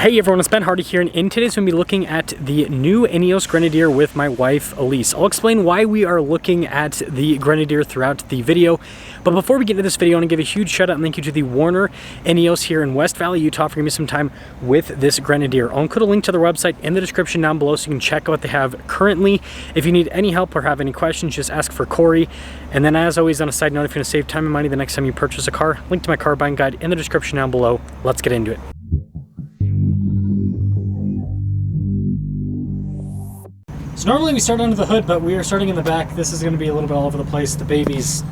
Hey everyone, it's Ben Hardy here, and in today's we're going to be looking at the new Ineos Grenadier with my wife, Elise. I'll explain why we are looking at the Grenadier throughout the video, but before we get into this video, I want to give a huge shout out and thank you to the Warner Ineos here in West Valley, Utah for giving me some time with this Grenadier. I'll include a link to their website in the description down below so you can check out what they have currently. If you need any help or have any questions, just ask for Corey. And then as always, on a side note, if you're going to save time and money the next time you purchase a car, link to my car buying guide in the description down below. Let's get into it. So normally we start under the hood, but we are starting in the back. This is going to be a little bit all over the place. The baby's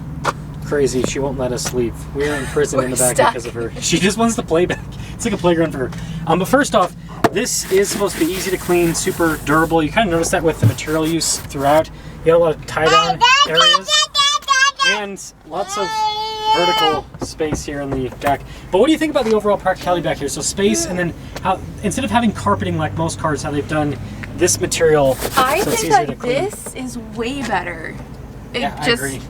crazy. She won't let us leave. We are in prison in the back because of her. She just wants to play back. It's like a playground for her. But first off, this is supposed to be easy to clean, super durable. You kind of notice that with the material use throughout. You got a lot of tie-down areas and lots of vertical space here in the back. But what do you think about the overall practicality back here? So space, and then how, instead of having carpeting like most cars, how they've done this material, I so think that this is way better. I agree.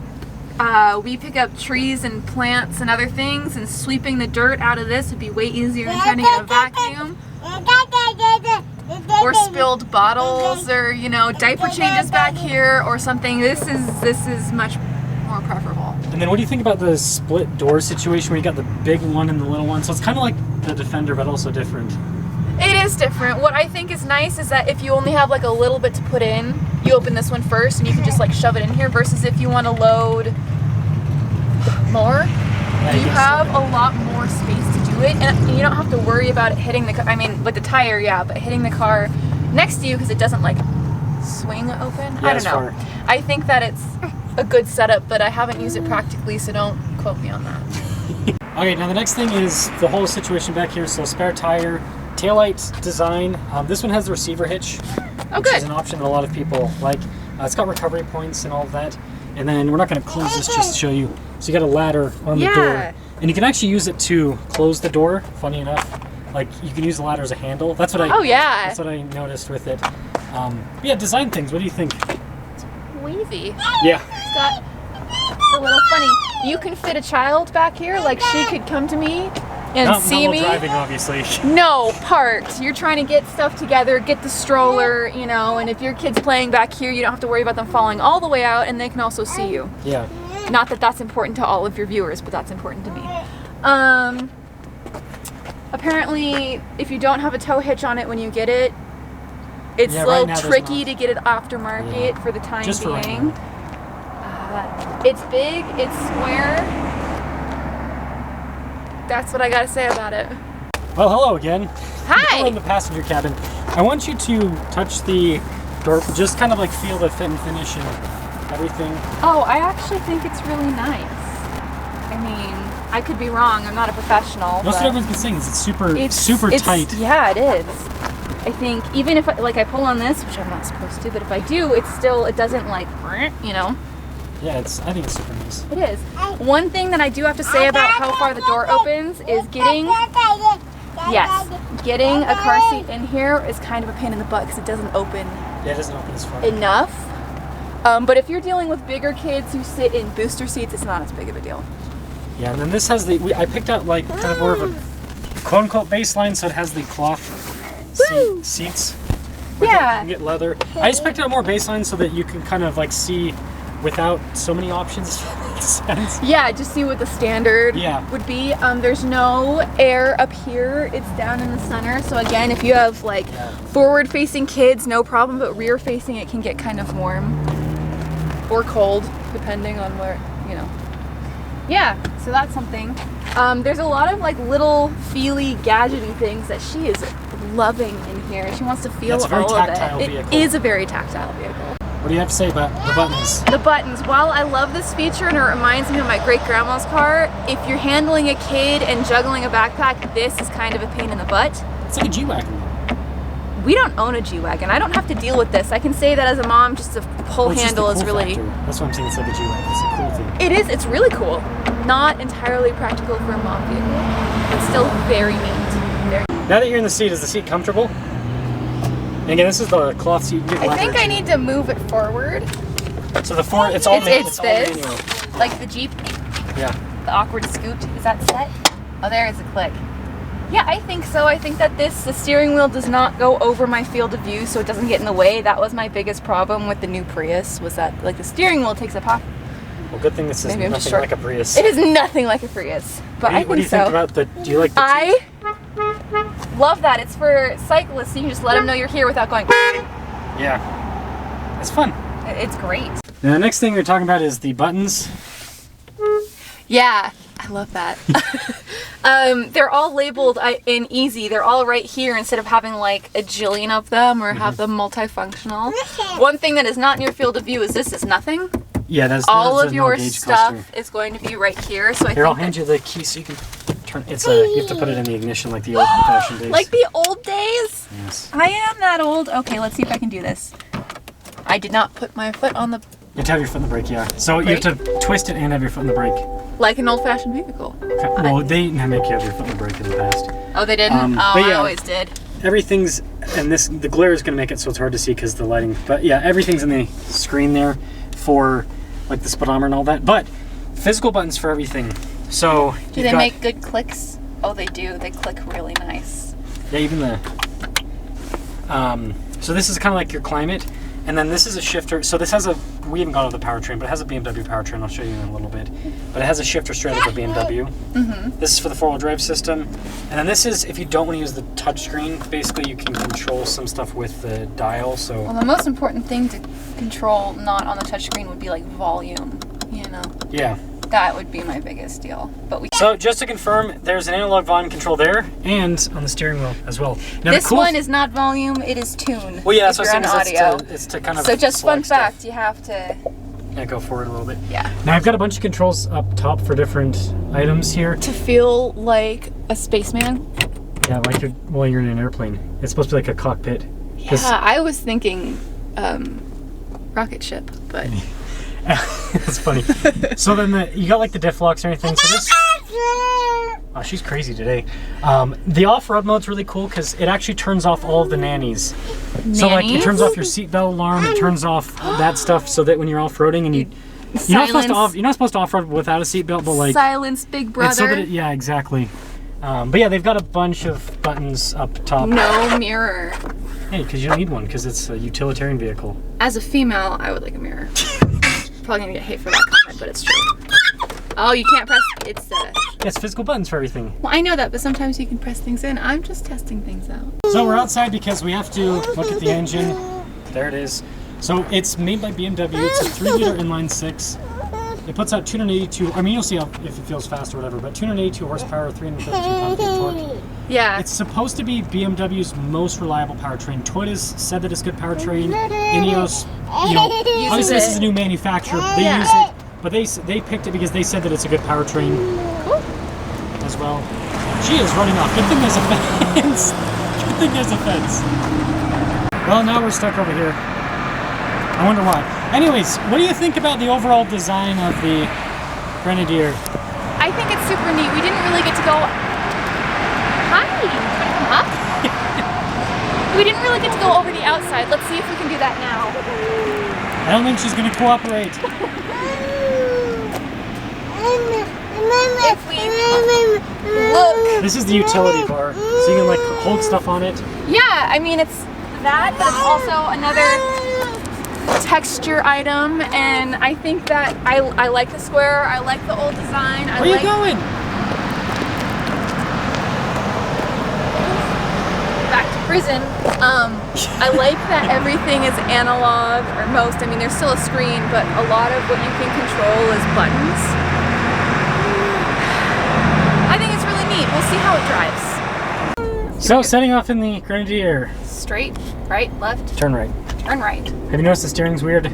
We pick up trees and plants and other things, and sweeping the dirt out of this would be way easier than trying to get a vacuum. Or spilled bottles, or diaper changes back here, or something. This is much more preferable. And then what do you think about the split door situation where you got the big one and the little one? So it's kind of like the Defender, but also different. It is different. What I think is nice is that if you only have like a little bit to put in, you open this one first and you can just like shove it in here, versus if you want to load more, you have a lot more space to do it, and you don't have to worry about it hitting the car. I mean, with the tire, yeah, but hitting the car next to you because it doesn't like swing open. Yeah, I don't know. I think that it's a good setup, but I haven't used it practically, so don't quote me on that. Okay, now the next thing is the whole situation back here. So spare tire, taillight design. This one has the receiver hitch, which is an option that a lot of people like. It's got recovery points and all of that. And then we're not going to close this just to show you. So you got a ladder on the door, and you can actually use it to close the door. Funny enough, like you can use the ladder as a handle. That's what I. Oh yeah. That's what I noticed with it. Yeah, design things. What do you think? It's wavy. Yeah. It's a little funny. You can fit a child back here. Like she could come to me and see me. Not driving, obviously. No, parked. You're trying to get stuff together, get the stroller, and if your kid's playing back here, you don't have to worry about them falling all the way out, and they can also see you. Yeah. Not that that's important to all of your viewers, but that's important to me. Apparently, if you don't have a tow hitch on it when you get it, it's a little tricky to get it aftermarket for the time being. For right now. It's big, it's square. That's what I gotta say about it. Well, hello again. Hi! We're in the passenger cabin. I want you to touch the door, just kind of like feel the fit and finish and everything. Oh, I actually think it's really nice. I mean, I could be wrong, I'm not a professional. Most of everyone's been saying is it's super tight. Yeah, it is. I think even if I pull on this, which I'm not supposed to, but if I do, it doesn't like, Yeah, I think it's super nice. It is. One thing that I do have to say about how far the door opens is getting a car seat in here is kind of a pain in the butt because it doesn't open. Yeah, it doesn't open as far enough. But if you're dealing with bigger kids who sit in booster seats, it's not as big of a deal. Yeah, and then this has I picked out like kind of more of a quote-unquote baseline, so it has the cloth seats. Yeah. You can get leather. I just picked out more baseline so that you can kind of like see without so many options. Yeah, just see what the standard would be. There's no air up here. It's down in the center. So again, if you have like forward-facing kids, no problem. But rear-facing, it can get kind of warm or cold, depending on where, Yeah, so that's something. There's a lot of like little feely, gadgety things that she is loving in here. She wants to feel all of it. It is a very tactile vehicle. What do you have to say about the buttons? The buttons. While I love this feature and it reminds me of my great-grandma's car, if you're handling a kid and juggling a backpack, this is kind of a pain in the butt. It's like a G-Wagon. We don't own a G-Wagon. I don't have to deal with this. I can say that as a mom, just the pull handle is really... That's what I'm saying, it's like a G-Wagon. It's a cool thing. It is. It's really cool. Not entirely practical for a mom vehicle, but still very neat. Now that you're in the seat, is the seat comfortable? And again, this is the cloth seat. I think I need to move it forward. So it's all manual. Like the Jeep. Yeah. The awkward scoot. Is that set? Oh, there is a click. Yeah, I think so. I think that the steering wheel does not go over my field of view, so it doesn't get in the way. That was my biggest problem with the new Prius, was that like the steering wheel takes up half. Well, good thing this is nothing like a Prius. It is nothing like a Prius, but I think so. What do you think about the? Do you like the? I love that. It's for cyclists. So you can just let them know you're here without going. Yeah, it's fun. It's great. Now, the next thing we're talking about is the buttons. Yeah, I love that. They're all labeled in easy. They're all right here instead of having like a jillion of them or have them multifunctional. One thing that is not in your field of view is this is nothing. Yeah, that's all that's of your stuff cluster. is going to be right here. So Here, I'll hand you the key so you can turn. It's you have to put it in the ignition like the old-fashioned days. Like the old days? Yes. I am that old. Okay, let's see if I can do this. I did not put my foot on the. You have to have your foot in the brake, yeah. So brake? You have to twist it and have your foot in the brake. Like an old-fashioned vehicle. Okay. Well, they didn't make you have your foot in the brake in the past. Oh, they didn't? Yeah, I always did. Everything's, and the glare is going to make it so it's hard to see because the lighting. But yeah, everything's in the screen there for like the speedometer and all that. But physical buttons for everything. So do they make good clicks? Oh, they do. They click really nice. Yeah, even the. So this is kind of like your climate. And then this is a shifter. So this has we haven't gone over the powertrain, but it has a BMW powertrain. I'll show you in a little bit. But it has a shifter straight like a BMW. Mm-hmm. This is for the 4-wheel drive system. And then this is, if you don't want to use the touchscreen, basically you can control some stuff with the dial. So. Well, the most important thing to control not on the touchscreen would be like volume, you know? Yeah. That would be my biggest deal. But So just to confirm, there's an analog volume control there and on the steering wheel as well. Now, this one is not volume, it is tune. Well, yeah, that's what I'm saying. Audio. It's to kind of. So just fun fact, you have to. Yeah, go forward a little bit. Yeah. Now I've got a bunch of controls up top for different items here. To feel like a spaceman. Yeah, like you're in an airplane. It's supposed to be like a cockpit. Yeah, I was thinking rocket ship, but. That's funny. So then you got like the diff locks and everything. So this. Oh, she's crazy today. The off-road mode's really cool because it actually turns off all of the nannies. So like it turns off your seatbelt alarm. It turns off that stuff so that when you're off-roading and you're not supposed to off-road without a seatbelt, but like silence, big brother. So that yeah, exactly. But yeah, they've got a bunch of buttons up top. No mirror. Hey, because you don't need one because it's a utilitarian vehicle. As a female, I would like a mirror. Probably gonna get hate for that comment, but it's true. Oh, you can't press. It's physical buttons for everything. Well, I know that, but sometimes you can press things in. I'm just testing things out. So we're outside because we have to look at the engine. There it is. So it's made by BMW. It's a 3-liter inline 6. It puts out 282. I mean, you'll see if it feels fast or whatever, but 282 horsepower, 332 pound-feet of torque. Yeah. It's supposed to be BMW's most reliable powertrain. Toyota's said that it's good powertrain. Ineos, obviously this is a new manufacturer. They use it, but they picked it because they said that it's a good powertrain as well. She is running off. Good thing there's a fence. Good thing there's a fence. Well, now we're stuck over here. I wonder why. Anyways, what do you think about the overall design of the Grenadier? I think it's super neat. We didn't really get to go. Hi, come up. We didn't really get to go over the outside. Let's see if we can do that now. I don't think she's going to cooperate. If we look. This is the utility bar, so you can like hold stuff on it. Yeah, I mean it's that, but it's also another texture item, and I think that I like the square. I like the old design. Where are you going? Back to prison. I like that everything is analog, or most. I mean, there's still a screen, but a lot of what you can control is buttons. I think it's really neat. We'll see how it drives. So, setting off in the Grenadier. Straight, right, left? Turn right. Turn right. Have you noticed the steering's weird?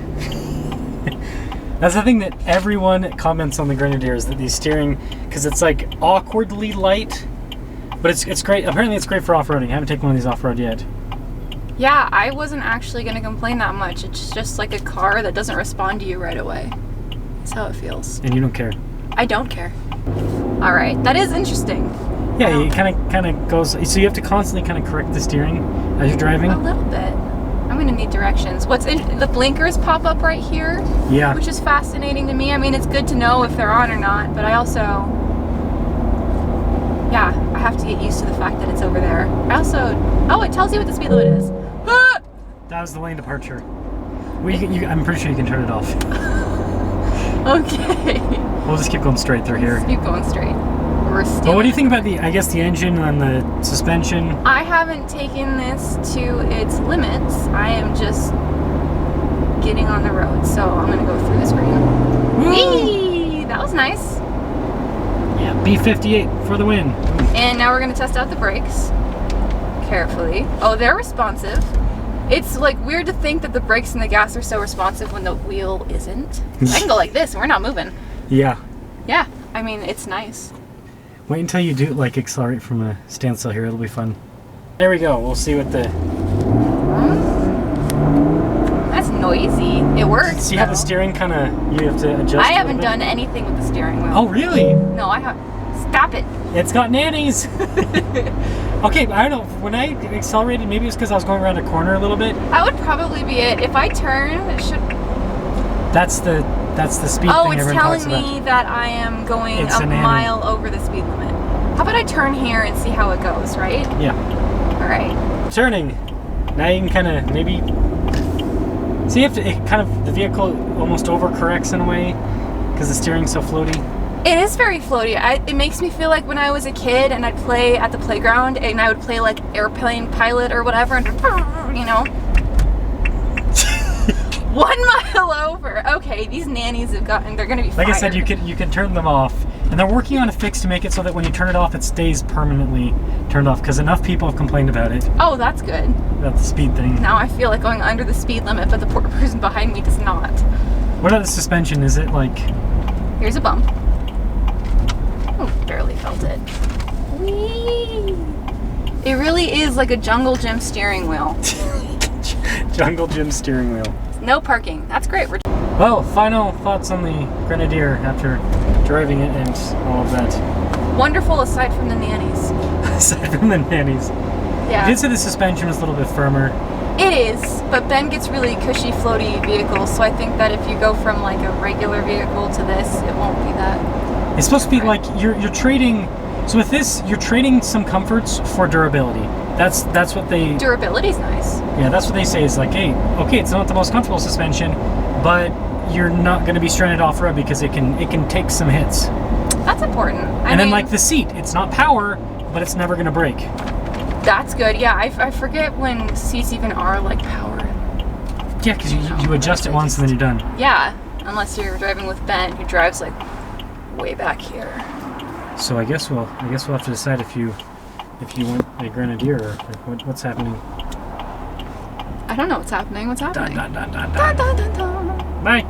That's the thing that everyone comments on the Grenadier is that the steering, because it's like awkwardly light, but it's great. Apparently it's great for off-roading. I haven't taken one of these off-road yet. Yeah, I wasn't actually going to complain that much. It's just like a car that doesn't respond to you right away. That's how it feels. And you don't care. I don't care. All right, that is interesting. Yeah, it kind of goes. So you have to constantly kind of correct the steering as you're driving. A little bit. I'm gonna need directions. The blinkers pop up right here. Yeah. Which is fascinating to me. I mean, it's good to know if they're on or not, but I also. Yeah, I have to get used to the fact that it's over there. I also... Oh, it tells you what the speed limit is. Ah! That was the lane departure. Well, I'm pretty sure you can turn it off. Okay. We'll just keep going straight through here. Just keep going straight. We're still... Well, what do you think about the engine and the suspension? I haven't taken this to its limits. I am just getting on the road, so I'm gonna go through this green. Whee! That was nice. Yeah, B58 for the win. And now we're gonna test out the brakes carefully. Oh, they're responsive. It's like weird to think that the brakes and the gas are so responsive when the wheel isn't. I can go like this and we're not moving. Yeah. Yeah, I mean, it's nice. Wait until you do like accelerate from a standstill here, it'll be fun. There we go, we'll see what the... That's noisy. It works. See how the steering kind of, you have to adjust. I haven't done anything with the steering wheel. Oh, really? No, I have. Stop it. It's got nannies. Okay, I don't know. When I accelerated, maybe it's because I was going around a corner a little bit. That would probably be it. If I turn, it should... That's the speed oh, thing everyone it's talks telling me about. that I am going It's a mile over the speed limit. How about I turn here and see how it goes, right? Yeah. All right. Turning. Now you can kind of maybe... See if it kind of, the vehicle almost overcorrects in a way because the steering's so floaty. It is very floaty. It makes me feel like when I was a kid and I'd play at the playground and I would play like airplane pilot or whatever and, you know. 1 mile over. Okay, these nannies have gotten, they're gonna be fired. Like I said, you can turn them off. And they're working on a fix to make it so that when you turn it off, it stays permanently turned off because enough people have complained about it. Oh, that's good. About the speed thing. Now I feel like going under the speed limit, but the poor person behind me does not. What about the suspension? Is it like... Here's a bump. Oh, barely felt it. Whee! It really is like a jungle gym steering wheel. Jungle gym steering wheel. No parking. That's great. Well, final thoughts on the Grenadier after driving it and all of that. Wonderful aside from the nannies. Aside from the nannies. Yeah. You did say the suspension was a little bit firmer. It is, but Ben gets really cushy, floaty vehicles, so I think that if you go from like a regular vehicle to this, it won't be that. It's supposed to be like you're trading. So with this, you're trading some comforts for durability. That's what they... Durability's nice. Yeah, that's what they say is like, hey, okay, it's not the most comfortable suspension, but you're not going to be stranded off-road because it can take some hits. That's important. I mean, then like the seat, it's not power, but it's never going to break. That's good. Yeah, I forget when seats even are like power. Yeah, because you adjust it once and then you're done. Yeah, unless you're driving with Ben, who drives like way back here. So I guess we'll have to decide if you want a Grenadier or what's happening. I don't know what's happening. What's happening? Dun, dun, dun, dun, dun. Dun, dun, dun, dun. Bye.